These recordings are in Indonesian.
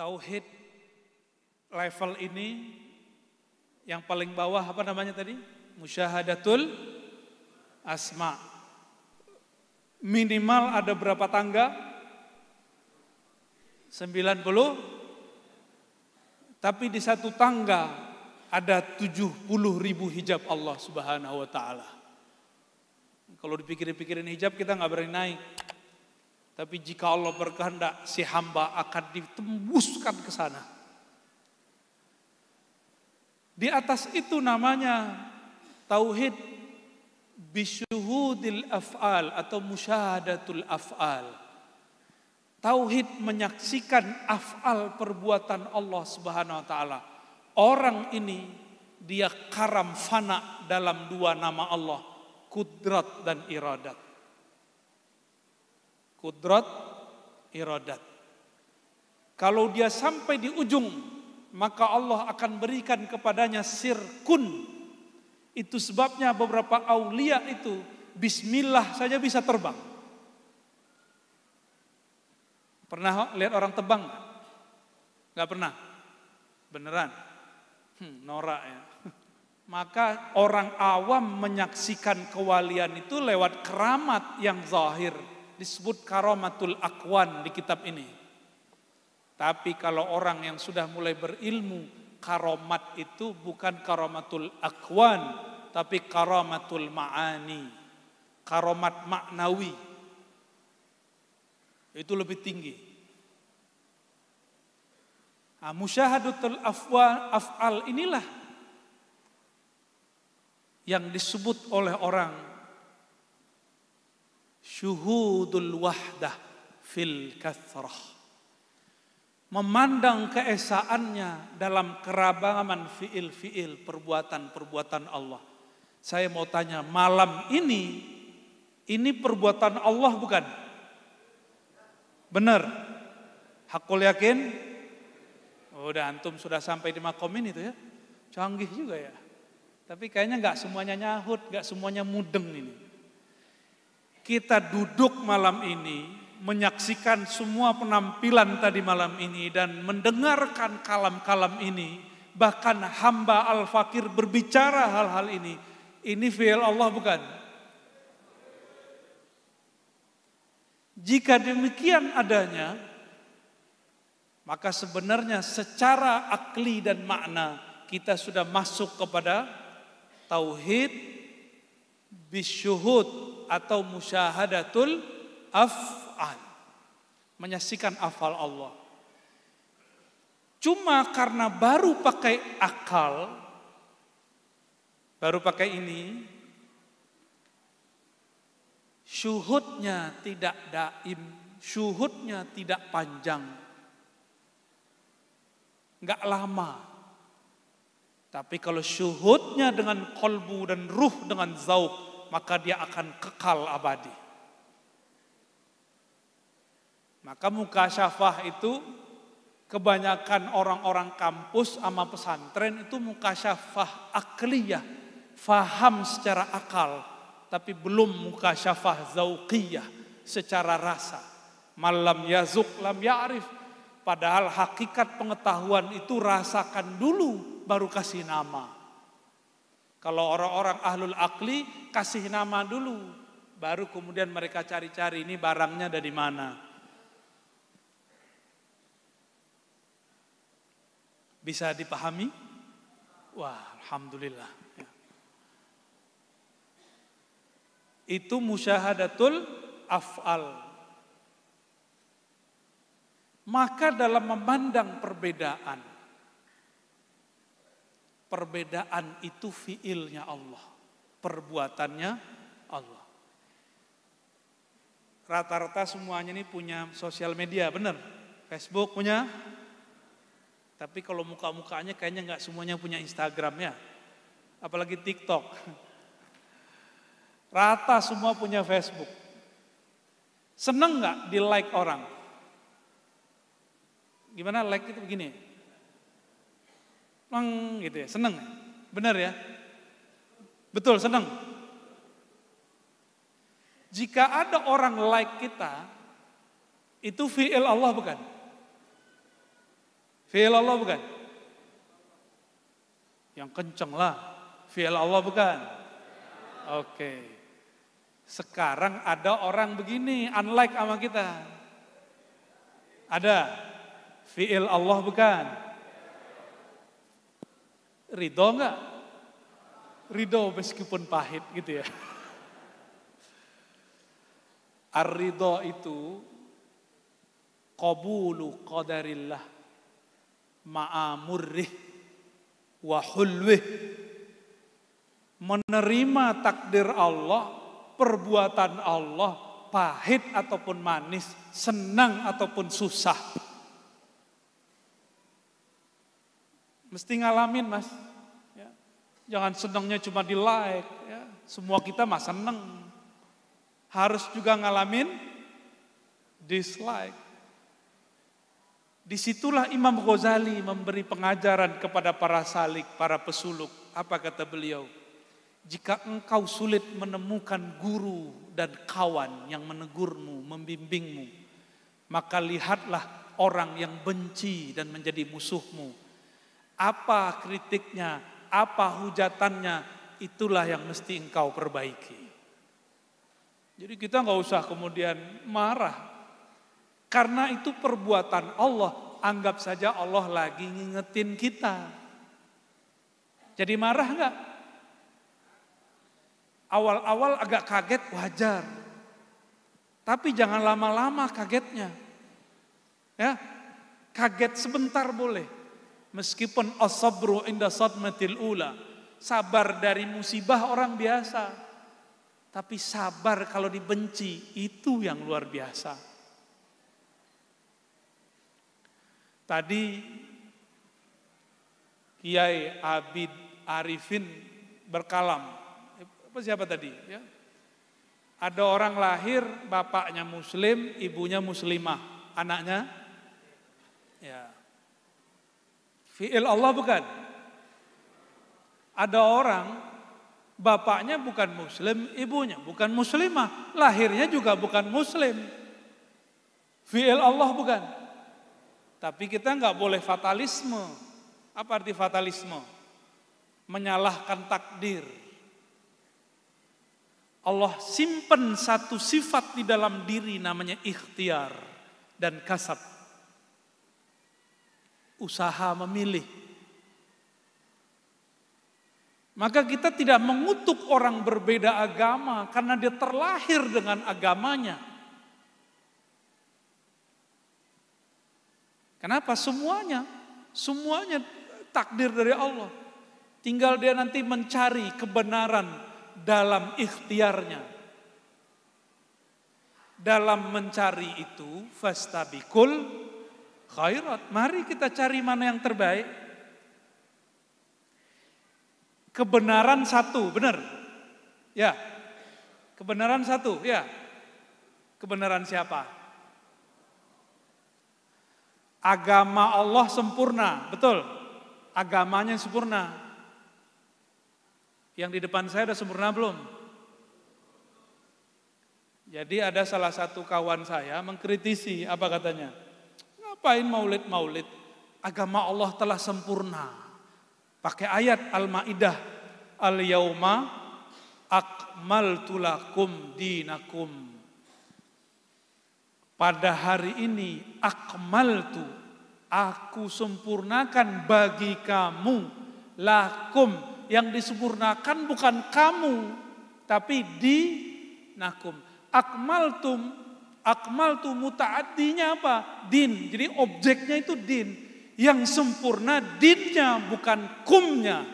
Tauhid level ini yang paling bawah apa namanya tadi? Musyahadatul asma. Minimal ada berapa tangga? 90. Tapi di satu tangga ada 70.000 hijab Allah Subhanahu wa taala. Kalau dipikir-pikirin hijab kita nggak berani naik. Tapi jika Allah berkehendak, si hamba akan ditembuskan ke sana. Di atas itu namanya tauhid bisyuhudil af'al atau musyahadatul af'al. Tauhid menyaksikan af'al perbuatan Allah Subhanahu wa taala. Orang ini dia karam fana dalam dua nama Allah, kudrat dan iradat. Kudrat, iradat. Kalau dia sampai di ujung, maka Allah akan berikan kepadanya sirkun. Itu sebabnya beberapa aulia itu bismillah saja bisa terbang. Pernah lihat orang terbang? Gak pernah? Beneran? Norak ya. Maka orang awam menyaksikan kewalian itu lewat keramat yang zahir. Disebut karamatul akwan di kitab ini. Tapi kalau orang yang sudah mulai berilmu, karamat itu bukan karamatul akwan, tapi karamatul ma'ani. Karamat maknawi. Itu lebih tinggi. Nah, musyahadatul af'al inilah yang disebut oleh orang syuhudul wahdah fil kathrah. Memandang keesaannya dalam keragaman fiil-fiil perbuatan-perbuatan Allah. Saya mau tanya, malam ini perbuatan Allah bukan? Benar? Hakul yakin? Udah antum sudah sampai di makomin itu ya. Canggih juga ya. Tapi kayaknya gak semuanya nyahut, gak semuanya mudeng ini. Kita duduk malam ini, menyaksikan semua penampilan tadi malam ini dan mendengarkan kalam-kalam ini. Bahkan hamba al-fakir berbicara hal-hal ini. Ini fi'il Allah bukan? Jika demikian adanya, maka sebenarnya secara akli dan makna kita sudah masuk kepada tauhid bisyuhud atau musyahadatul af'al. Menyaksikan afal Allah. Cuma karena baru pakai akal, baru pakai ini, syuhudnya tidak daim, syuhudnya tidak panjang, nggak lama. Tapi kalau syuhudnya dengan kolbu dan ruh dengan zauk, maka dia akan kekal abadi. Maka mukasyafah itu kebanyakan orang-orang kampus sama pesantren itu mukasyafah akliyah, faham secara akal, tapi belum mukasyafah zauqiyah secara rasa. Malam yazuk lam ya'rif. Padahal hakikat pengetahuan itu rasakan dulu baru kasih nama. Kalau orang-orang ahlul akli kasih nama dulu, baru kemudian mereka cari-cari ini barangnya dari mana. Bisa dipahami? Wah, alhamdulillah. Itu musyahadatul af'al. Maka dalam memandang perbedaan itu fiilnya Allah, perbuatannya Allah. Rata-rata semuanya ini punya sosial media, benar? Facebook punya, tapi kalau muka-mukanya kayaknya nggak semuanya punya Instagram ya, apalagi TikTok. Rata semua punya Facebook. Seneng nggak di like orang? Gimana like itu begini? Gitu ya, seneng. Benar ya? Betul, seneng. Jika ada orang like kita, itu fi'il Allah bukan? Fi'il Allah bukan? Yang kenceng lah. Fi'il Allah bukan? Oke. Sekarang ada orang begini, unlike sama kita. Ada. Fi'il Allah bukan? Ridho enggak? Ridho meskipun pahit gitu ya. Ar-ridho itu qabulu qadarillah ma'amurrih wa hulwih. Menerima takdir Allah, perbuatan Allah, pahit ataupun manis, senang ataupun susah. Mesti ngalamin, Mas. Ya. Jangan senangnya cuma di like. Ya. Semua kita mah senang. Harus juga ngalamin dislike. Disitulah Imam Ghazali memberi pengajaran kepada para salik, para pesuluk. Apa kata beliau? Jika engkau sulit menemukan guru dan kawan yang menegurmu, membimbingmu, maka lihatlah orang yang benci dan menjadi musuhmu. Apa kritiknya, apa hujatannya, itulah yang mesti engkau perbaiki. Jadi kita nggak usah kemudian marah. Karena itu perbuatan Allah, anggap saja Allah lagi ngingetin kita. Jadi marah nggak? Awal-awal agak kaget wajar. Tapi jangan lama-lama kagetnya. Ya, kaget sebentar boleh. Meskipun as-sabru inda sadmatil ula. Sabar dari musibah orang biasa. Tapi sabar kalau dibenci, itu yang luar biasa. Tadi Kiai Abid Arifin berkalam. Siapa tadi? Ya. Ada orang lahir, bapaknya muslim, ibunya muslimah. Anaknya? Ya. Fi'il Allah bukan? Ada orang, bapaknya bukan muslim, ibunya bukan muslimah. Lahirnya juga bukan muslim. Fi'il Allah bukan? Tapi kita nggak boleh fatalisme. Apa arti fatalisme? Menyalahkan takdir. Allah simpen satu sifat di dalam diri namanya ikhtiar dan kasab. Usaha memilih. Maka kita tidak mengutuk orang berbeda agama karena dia terlahir dengan agamanya. Kenapa? Semuanya takdir dari Allah. Tinggal dia nanti mencari kebenaran dalam ikhtiarnya. Dalam mencari itu fastabikul khairat. Mari kita cari mana yang terbaik. Kebenaran satu, benar? Ya. Kebenaran satu, ya. Kebenaran siapa? Agama Allah sempurna, betul. Agamanya sempurna. Yang di depan saya sudah sempurna belum? Jadi ada salah satu kawan saya mengkritisi, apa katanya? Ngapain maulid-maulid? Agama Allah telah sempurna. Pakai ayat Al-Maidah, Al-Yauma akmaltu lakum dinakum. Pada hari ini akmaltu, aku sempurnakan bagi kamu, lakum, yang disempurnakan bukan kamu, tapi dinakum. Akmaltu muta'addinya apa? Din. Jadi objeknya itu din. Yang sempurna dinnya bukan kumnya.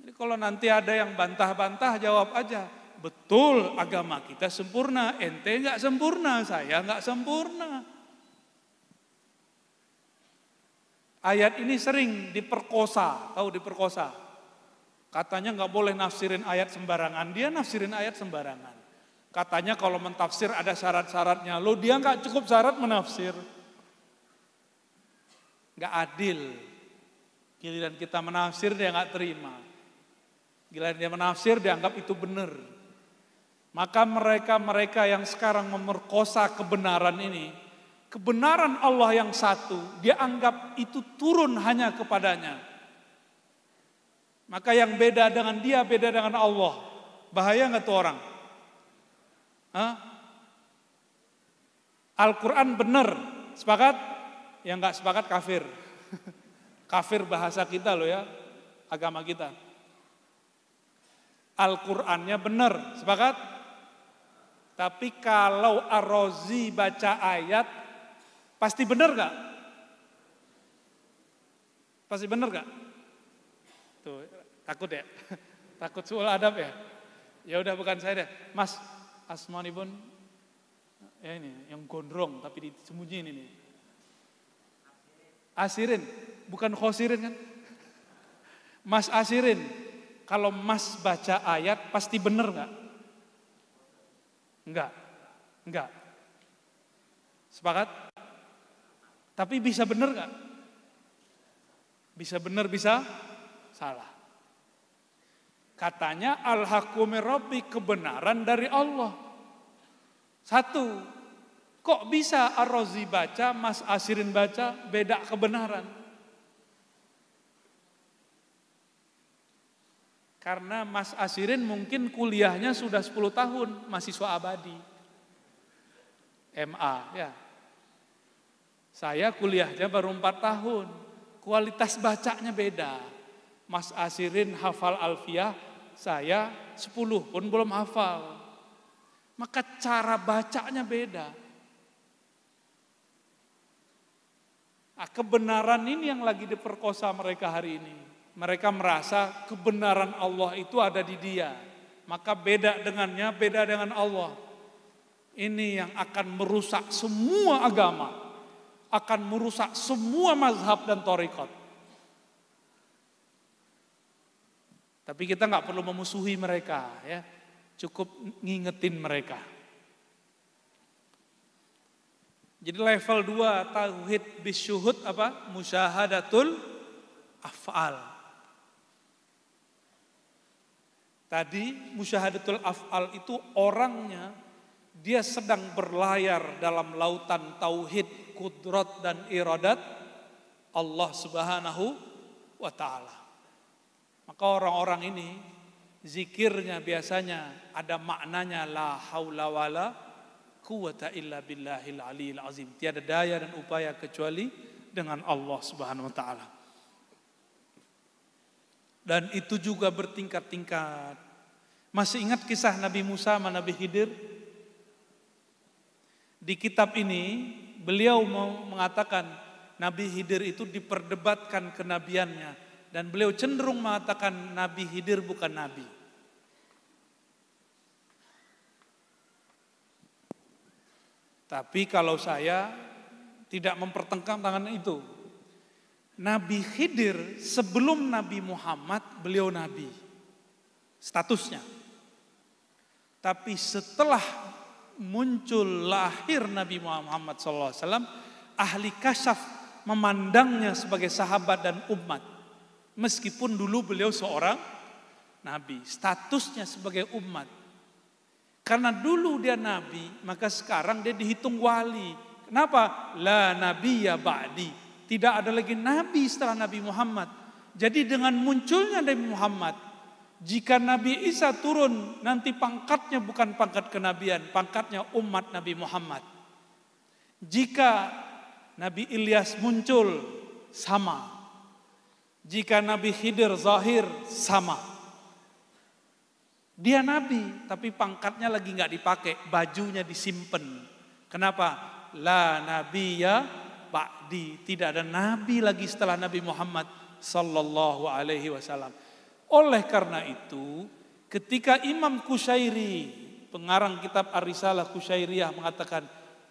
Jadi kalau nanti ada yang bantah-bantah, jawab aja. Betul, agama kita sempurna, ente enggak sempurna, saya enggak sempurna. Ayat ini sering diperkosa, tahu diperkosa. Katanya enggak boleh nafsirin ayat sembarangan, dia nafsirin ayat sembarangan. Katanya kalau mentafsir ada syarat-syaratnya, lo dia enggak cukup syarat menafsir. Enggak adil. Giliran kita menafsir dia enggak terima. Giliran dia menafsir dia anggap itu benar. Maka mereka yang sekarang memerkosa kebenaran ini, kebenaran Allah yang satu, dia anggap itu turun hanya kepadanya. Maka yang beda dengan dia, beda dengan Allah. Bahaya nggak tuh orang? Hah? Al-Quran benar, sepakat? Yang nggak sepakat kafir. Kafir bahasa kita loh ya, agama kita. Al-Qurannya benar, sepakat? Tapi kalau Ar-Razi baca ayat, pasti benar gak? Pasti benar gak? Tuh, takut ya? Takut soal adab ya? Ya udah bukan saya deh. Mas, asmanipun ya ini yang gondrong tapi disembunyiin ini. Asirin, bukan khosirin kan? Mas Asirin, kalau Mas baca ayat pasti benar gak? Enggak. Sepakat? Tapi bisa benar gak? Bisa benar, bisa salah. Katanya al-haqqu mir rabbi, kebenaran dari Allah. Satu, kok bisa Ar-Razi baca, Mas Asirin baca, beda kebenaran? Karena Mas Asirin mungkin kuliahnya sudah 10 tahun, mahasiswa abadi. MA ya. Saya kuliahnya baru 4 tahun, kualitas bacanya beda. Mas Asirin hafal alfiyah, saya 10 pun belum hafal. Maka cara bacanya beda. Nah, kebenaran ini yang lagi diperkosa mereka hari ini. Mereka merasa kebenaran Allah itu ada di dia. Maka beda dengannya, beda dengan Allah. Ini yang akan merusak semua agama. Akan merusak semua mazhab dan thariqat. Tapi kita nggak perlu memusuhi mereka, ya. Cukup ngingetin mereka. Jadi level 2 tauhid bisyuhud apa? Musyahadatul af'al. Tadi musyahadatul af'al itu orangnya dia sedang berlayar dalam lautan tauhid, kudrat dan iradat Allah Subhanahu wa taala. Maka orang-orang ini zikirnya biasanya ada maknanya la haula wala quwata illa billahil aliyil azim. Tiada daya dan upaya kecuali dengan Allah Subhanahu wa taala. Dan itu juga bertingkat-tingkat. Masih ingat kisah Nabi Musa sama Nabi Khidir? Di kitab ini beliau mengatakan Nabi Khidir itu diperdebatkan kenabiannya. Dan beliau cenderung mengatakan Nabi Khidir bukan Nabi. Tapi kalau saya tidak mempertentangkan itu. Nabi Khidir sebelum Nabi Muhammad beliau Nabi. Statusnya. Tapi setelah muncul lahir Nabi Muhammad SAW, ahli kasyaf memandangnya sebagai sahabat dan umat. Meskipun dulu beliau seorang nabi, statusnya sebagai umat. Karena dulu dia nabi, maka sekarang dia dihitung wali. Kenapa? La nabiyya ba'di. Tidak ada lagi nabi setelah Nabi Muhammad. Jadi dengan munculnya Nabi Muhammad, jika Nabi Isa turun, nanti pangkatnya bukan pangkat kenabian, pangkatnya umat Nabi Muhammad. Jika Nabi Ilyas muncul, sama. Jika Nabi Khidir zahir, sama. Dia nabi, tapi pangkatnya lagi nggak dipakai, bajunya disimpan. Kenapa? La nabiyya ba'di. Tidak ada nabi lagi setelah Nabi Muhammad sallallahu alaihi wasallam. Oleh karena itu, ketika Imam Qushairi, pengarang kitab Ar-Risalah Qushairiyah mengatakan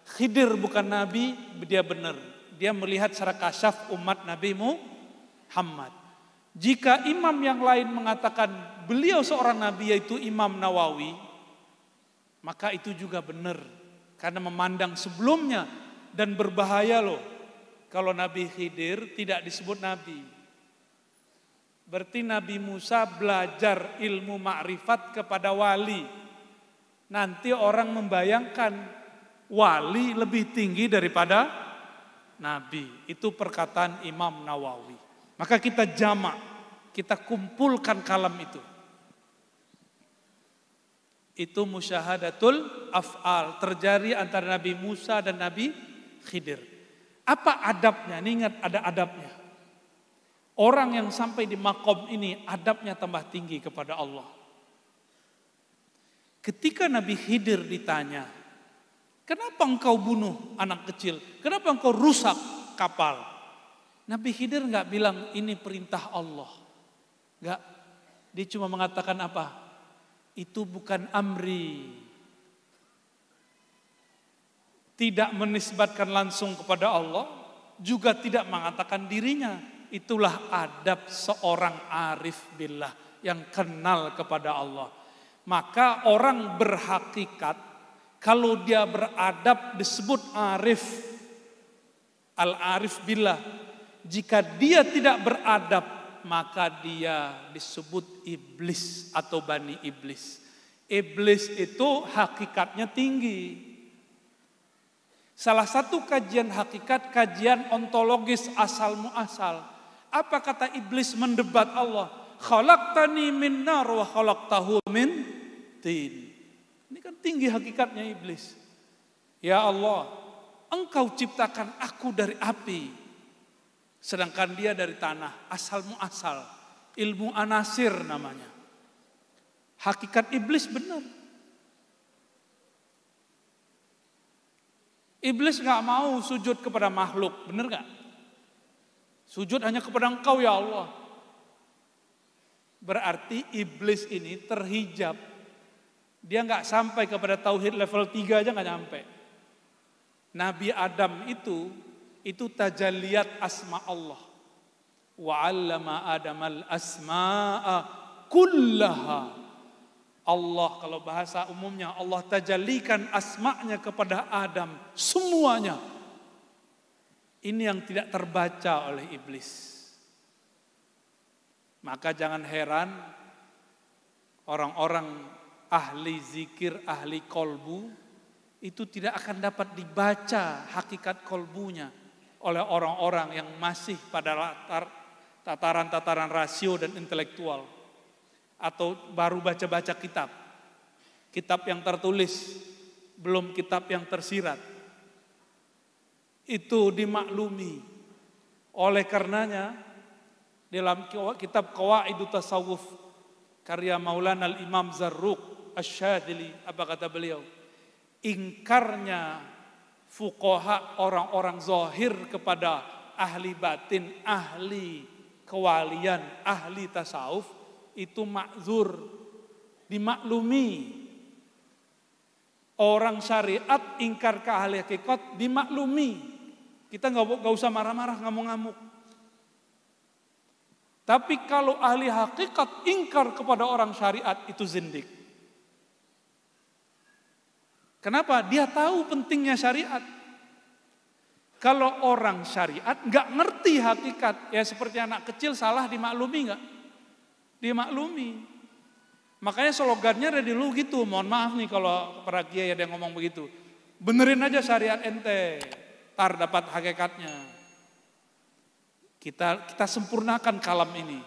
Khidir bukan nabi, dia benar. Dia melihat secara kasyaf umat Nabi Muhammad. Jika imam yang lain mengatakan beliau seorang nabi yaitu Imam Nawawi, maka itu juga benar. Karena memandang sebelumnya dan berbahaya loh. Kalau Nabi Khidir tidak disebut nabi. Berarti Nabi Musa belajar ilmu ma'rifat kepada wali. Nanti orang membayangkan Wali lebih tinggi daripada nabi. Itu perkataan Imam Nawawi. Maka kita jamak, kita kumpulkan kalam itu. Itu musyahadatul af'al, terjadi antara Nabi Musa dan Nabi Khidir. Apa adabnya? Ini ingat ada adabnya. Orang yang sampai di makom ini adabnya tambah tinggi kepada Allah. Ketika Nabi Khidir ditanya, kenapa engkau bunuh anak kecil? Kenapa engkau rusak kapal? Nabi Khidir enggak bilang ini perintah Allah. Enggak. Dia cuma mengatakan apa? Itu bukan amri. Tidak menisbatkan langsung kepada Allah, juga tidak mengatakan dirinya. Itulah adab seorang arif billah yang kenal kepada Allah. Maka orang berhakikat, kalau dia beradab disebut arif, al-arif billah. Jika dia tidak beradab, maka dia disebut iblis atau bani iblis. Iblis itu hakikatnya tinggi. Salah satu kajian hakikat, kajian ontologis asal muasal. Apa kata iblis mendebat Allah? Khalaqtani min nar wa khalaqtahu min tin. Ini kan tinggi hakikatnya iblis. Ya Allah, engkau ciptakan aku dari api. Sedangkan dia dari tanah, asal muasal. Ilmu anasir namanya. Hakikat iblis benar. Iblis gak mau sujud kepada makhluk, benar gak? Sujud hanya kepada engkau ya Allah. Berarti iblis ini terhijab. Dia gak sampai kepada tauhid level 3 aja gak nyampe. Nabi Adam itu tajalliyat asma Allah. Wa 'allama Adamal asma'a kullaha. Allah kalau bahasa umumnya Allah tajallikan asma'nya kepada Adam semuanya. Ini yang tidak terbaca oleh iblis. Maka jangan heran orang-orang ahli zikir, ahli kolbu itu tidak akan dapat dibaca hakikat kolbunya oleh orang-orang yang masih pada tataran-tataran rasio dan intelektual. Atau baru baca-baca kitab. Kitab yang tertulis, belum kitab yang tersirat. Itu dimaklumi. Oleh karenanya, dalam kitab Qawaidut Tasawuf, karya Maulana Al-Imam Zarruq Asy-Syadzili, apa kata beliau? Ingkarnya fuqaha orang-orang zahir kepada ahli batin, ahli kewalian, ahli tasawuf, itu makzur, dimaklumi. Orang syariat ingkar ke ahli hakikat dimaklumi. Kita nggak usah marah-marah, ngamuk-ngamuk. Tapi kalau ahli hakikat ingkar kepada orang syariat itu zindik. Kenapa? Dia tahu pentingnya syariat. Kalau orang syariat nggak ngerti hakikat, ya seperti anak kecil salah dimaklumi nggak? Dimaklumi. Makanya slogannya dari dulu gitu. Mohon maaf nih kalau para kiai ada yang ngomong begitu. Benerin aja syariat ente, tar dapat hakikatnya. Kita sempurnakan kalam ini.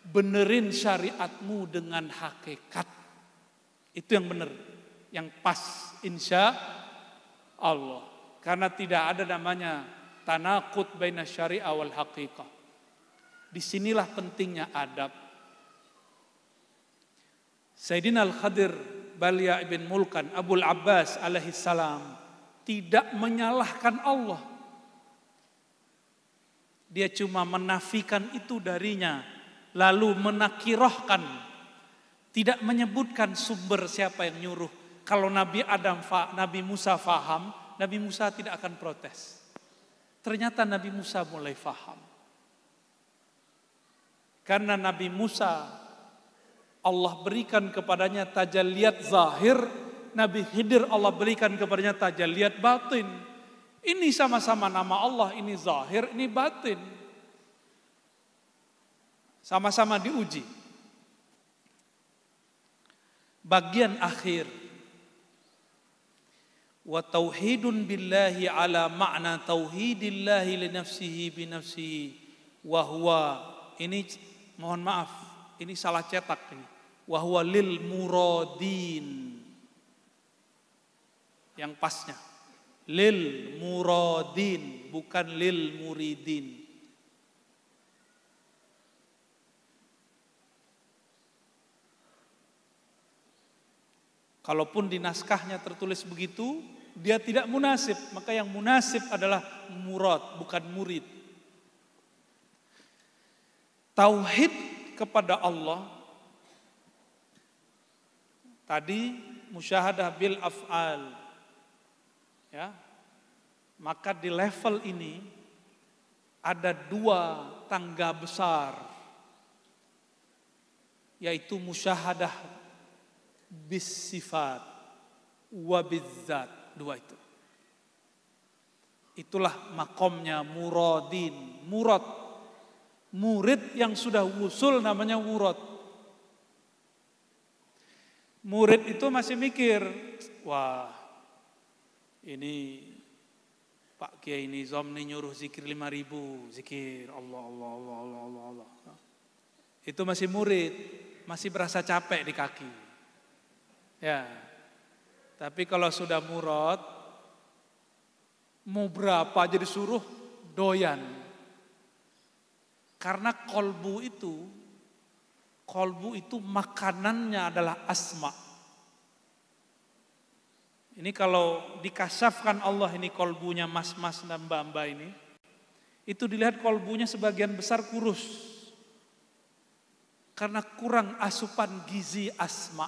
Benerin syariatmu dengan hakikat. Itu yang benar, yang pas, insya Allah. Karena tidak ada namanya tanaqud baina syariah wal haqiqah. Disinilah pentingnya adab. Sayyidina Al-Khadir Balia ibn Mulkan Abul Abbas alaihi salam tidak menyalahkan Allah. Dia cuma menafikan itu darinya, lalu menakirahkan, tidak menyebutkan sumber siapa yang nyuruh. Kalau Nabi Musa faham, Nabi Musa tidak akan protes. Ternyata Nabi Musa mulai faham. Karena Nabi Musa Allah berikan kepadanya tajalliyat zahir, Nabi Khidir Allah berikan kepadanya tajalliyat batin. Ini sama-sama nama Allah, ini zahir, ini batin. Sama-sama diuji. Bagian akhir. wa tauhidun billahi ala ma'na tauhidillahi li nafsihi bi nafsihi wa huwa, ini mohon maaf ini salah cetak ini, wa huwa lil muradin, yang pasnya lil muradin bukan lil muridin. Kalaupun di naskahnya tertulis begitu, dia tidak munasib, maka yang munasib adalah murad, bukan murid. Tauhid kepada Allah tadi musyahadah bil af'al, ya. Maka di level ini ada dua tangga besar, yaitu musyahadah bis sifat wa bizzat, dua itu. Itulah makomnya muradin, murad. Murid yang sudah wusul namanya murad. Murid itu masih mikir, wah ini Pak Kiai Nizam nih nyuruh zikir 5.000, zikir Allah Allah Allah Allah Allah Allah. Itu masih murid, masih berasa capek di kaki. Ya, tapi kalau sudah murad, mau berapa aja disuruh doyan. Karena kolbu itu makanannya adalah asma. Ini kalau dikasyafkan Allah ini kolbunya mas-mas dan mbak-mbak ini, itu dilihat kolbunya sebagian besar kurus. Karena kurang asupan gizi asma.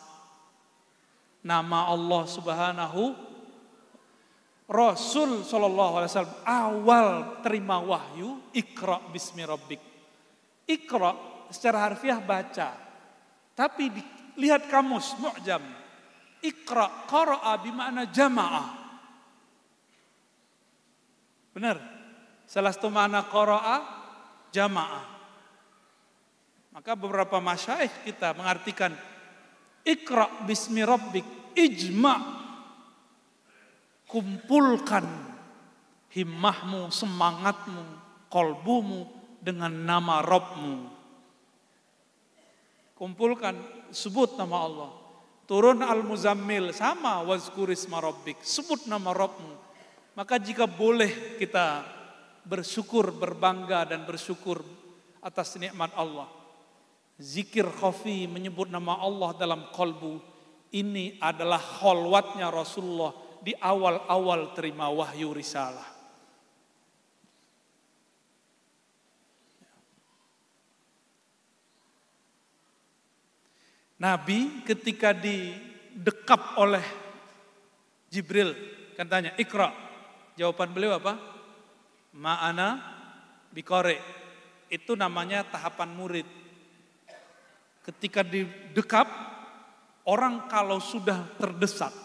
Nama Allah Subhanahu, Rasul sallallahu alaihi wasallam awal terima wahyu Iqra bismi rabbik. Iqra secara harfiah baca. Tapi lihat kamus mu'jam. Iqra qara'a bima'na jama'ah. Benar? Salah satu makna qara'a jama'ah. Maka beberapa masyayikh kita mengartikan Iqra bismi rabbik, ijma', kumpulkan himmahmu, semangatmu, kolbumu dengan nama Rabbmu. Kumpulkan, sebut nama Allah. Turun Al-Muzammil, sama wazkurisma rabbik, sebut nama Rabbmu. Maka jika boleh kita bersyukur, berbangga dan bersyukur atas nikmat Allah, zikir khafi menyebut nama Allah dalam kolbu, ini adalah kholwatnya Rasulullah di awal-awal terima wahyu risalah. Nabi ketika didekap oleh Jibril, kan tanya, Iqra. Jawaban beliau apa? Ma'ana biqari. Itu namanya tahapan murid. Ketika didekap, orang kalau sudah terdesak,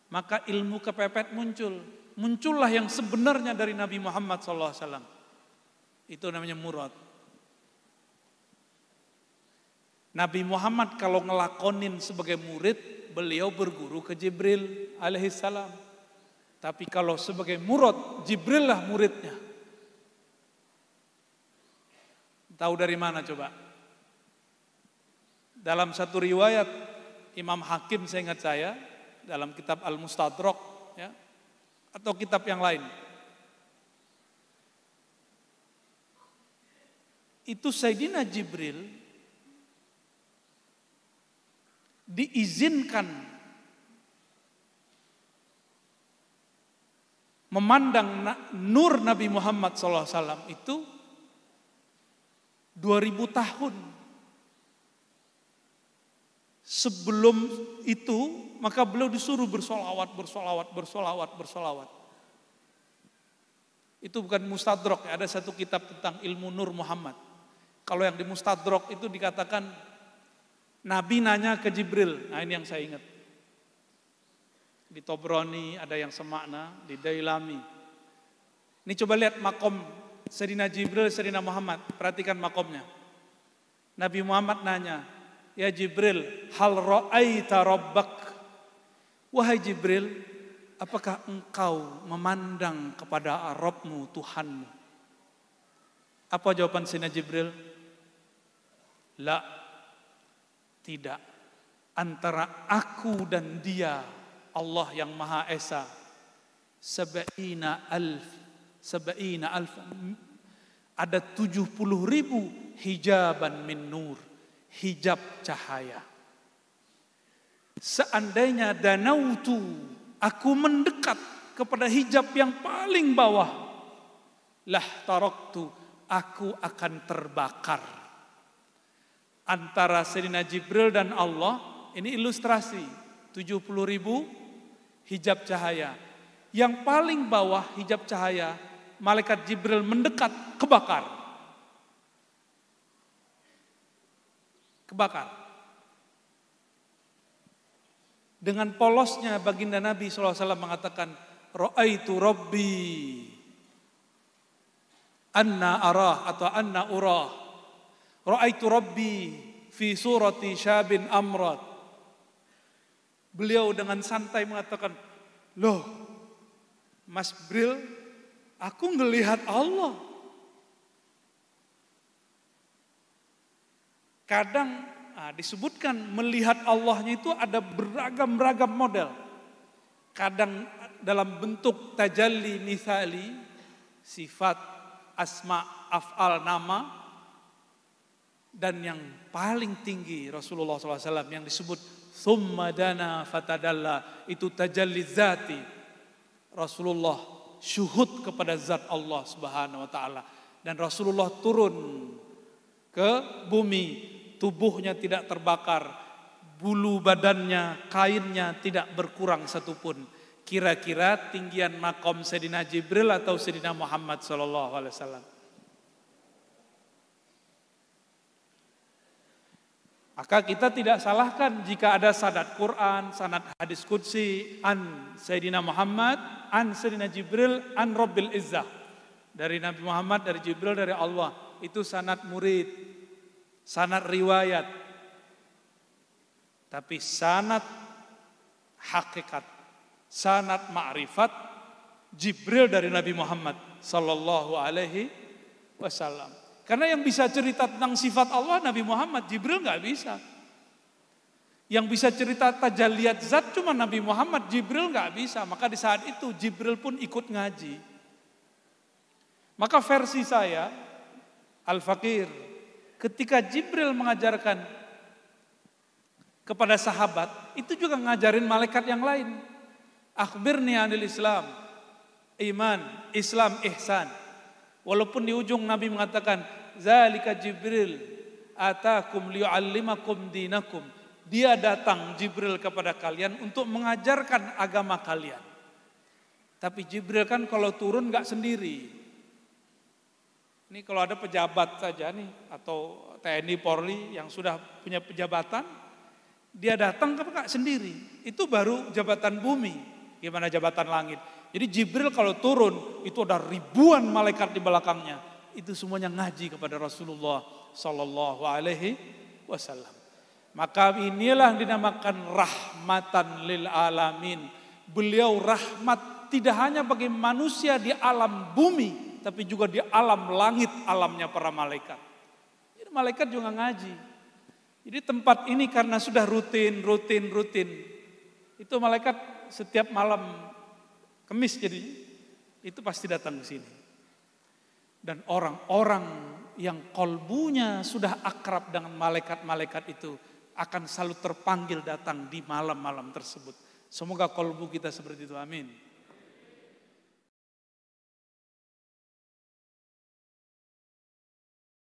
maka ilmu kepepet muncul. Muncullah yang sebenarnya dari Nabi Muhammad SAW. Itu namanya murad. Nabi Muhammad kalau ngelakonin sebagai murid, beliau berguru ke Jibril alaihissalam. Tapi kalau sebagai murad, Jibril lah muridnya. Tahu dari mana coba? Dalam satu riwayat Imam Hakim, seingat saya, dalam kitab Al-Mustadrak, ya, atau kitab yang lain, itu Sayyidina Jibril diizinkan memandang nur Nabi Muhammad SAW itu 2000 tahun. Sebelum itu, maka beliau disuruh bersolawat. Itu bukan mustadrak, ya. Ada satu kitab tentang ilmu Nur Muhammad. Kalau yang di mustadrak itu dikatakan Nabi nanya ke Jibril. Nah, ini yang saya ingat. Di Tobroni ada yang semakna, di Dailami. Ini coba lihat makom Sayyidina Jibril, Sayyidina Muhammad. Perhatikan makomnya. Nabi Muhammad nanya, ya Jibril, hal ra'aita rabbak? Wahai Jibril, apakah engkau memandang kepada Rabbmu, Tuhanmu? Apa jawaban Sayyidina Jibril? La, tidak. Antara aku dan dia, Allah yang Maha Esa, sab'ina alf, ada 70.000 hijaban min nur, hijab cahaya. Seandainya danautu, aku mendekat kepada hijab yang paling bawah, lah taraktu, aku akan terbakar. Antara Sayyidina Jibril dan Allah, ini ilustrasi 70.000 hijab cahaya. Yang paling bawah hijab cahaya, malaikat Jibril mendekat, kebakar. Kebakar. Dengan polosnya baginda Nabi SAW mengatakan, Ra'aitu Rabbi anna arah atau anna urah. Ra'aitu Rabbi fi surati syabin amrat. Beliau dengan santai mengatakan, loh Mas Bril, aku ngelihat Allah. Kadang disebutkan melihat Allahnya itu ada beragam-ragam model. Kadang dalam bentuk tajalli misali, sifat, asma, af'al, nama. Dan yang paling tinggi Rasulullah SAW yang disebut thumma dana fatadalla, itu tajalli zati. Rasulullah syuhud kepada zat Allah Subhanahu wa taala, dan Rasulullah turun ke bumi, tubuhnya tidak terbakar, bulu badannya, kainnya tidak berkurang satupun. Kira-kira tinggian makom Sayyidina Jibril atau Sayyidina Muhammad sallallahu alaihi wasallam? Maka kita tidak salahkan jika ada sanad Quran, sanad hadis qudsi, an Sayyidina Muhammad, an Sayyidina Jibril, an Rabbil Izzah. Dari Nabi Muhammad, dari Jibril, dari Allah. Itu sanad murid, sanad riwayat. Tapi sanad hakikat, sanad ma'rifat, Jibril dari Nabi Muhammad sallallahu alaihi wasallam. Karena yang bisa cerita tentang sifat Allah Nabi Muhammad, Jibril nggak bisa. Yang bisa cerita tajalliyat zat cuma Nabi Muhammad, Jibril nggak bisa. Maka di saat itu Jibril pun ikut ngaji. Maka versi saya, Al-Fakir, ketika Jibril mengajarkan kepada sahabat, itu juga ngajarin malaikat yang lain. Akhbirni anil Islam, iman, Islam, ihsan. Walaupun di ujung Nabi mengatakan, zalika Jibril atakum liyu'allimakum dinakum. Dia datang Jibril kepada kalian untuk mengajarkan agama kalian. Tapi Jibril kan kalau turun gak sendiri. Ini kalau ada pejabat saja nih, atau TNI Polri yang sudah punya pejabatan, dia datang gak sendiri. Itu baru jabatan bumi, gimana jabatan langit. Jadi Jibril kalau turun itu ada ribuan malaikat di belakangnya. Itu semuanya ngaji kepada Rasulullah sallallahu alaihi wasallam. Maka inilah dinamakan rahmatan lil alamin. Beliau rahmat tidak hanya bagi manusia di alam bumi, tapi juga di alam langit, alamnya para malaikat. Jadi malaikat juga ngaji. Jadi tempat ini karena sudah rutin. Itu malaikat setiap malam Kemis jadi itu pasti datang ke sini. Dan orang-orang yang kolbunya sudah akrab dengan malaikat-malaikat itu akan selalu terpanggil datang di malam-malam tersebut. Semoga kolbu kita seperti itu, amin.